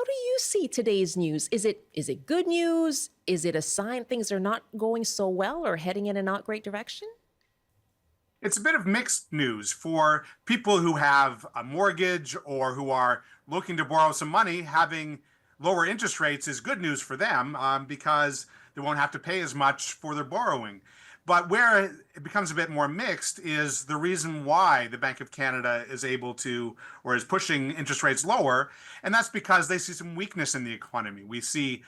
do you see today's news? Is it good news? Is it a sign things are not going so well or heading in a not great direction? It's a bit of mixed news for people who have a mortgage or who are looking to borrow some money. Having lower interest rates is good news for them because they won't have to pay as much for their borrowing. But where it becomes a bit more mixed is the reason why the Bank of Canada is able to or is pushing interest rates lower. And that's because they see some weakness in the economy. We see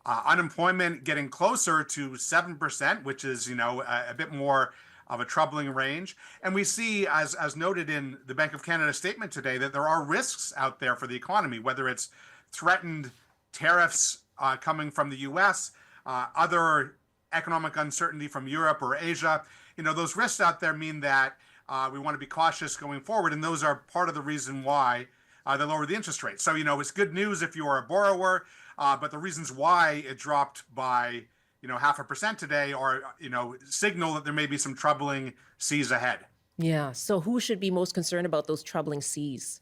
unemployment getting closer to 7%, which is, a bit more of a troubling range. And we see, as noted in the Bank of Canada statement today, that there are risks out there for the economy, whether it's threatened tariffs coming from the US, other economic uncertainty from Europe or Asia. Those risks out there mean that we want to be cautious going forward. And those are part of the reason why they lower the interest rate. So, it's good news if you're a borrower, but the reasons why it dropped by 0.5% today are, signal that there may be some troubling seas ahead. Yeah. So who should be most concerned about those troubling seas?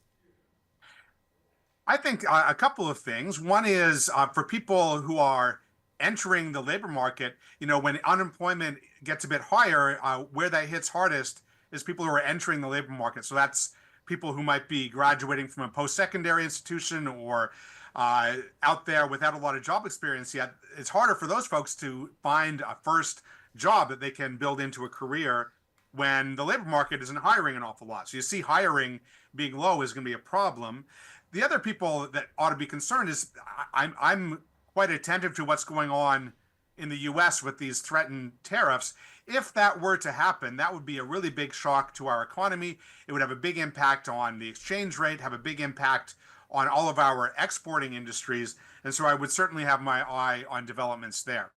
I think a couple of things. One is for people who are entering the labor market, when unemployment gets a bit higher, where that hits hardest is people who are entering the labor market. So that's people who might be graduating from a post-secondary institution or out there without a lot of job experience yet. It's harder for those folks to find a first job that they can build into a career when the labor market isn't hiring an awful lot. So you see hiring being low is going to be a problem. The other people that ought to be concerned is I'm quite attentive to what's going on in the US with these threatened tariffs. If that were to happen, that would be a really big shock to our economy. It would have a big impact on the exchange rate, have a big impact on all of our exporting industries. And so I would certainly have my eye on developments there.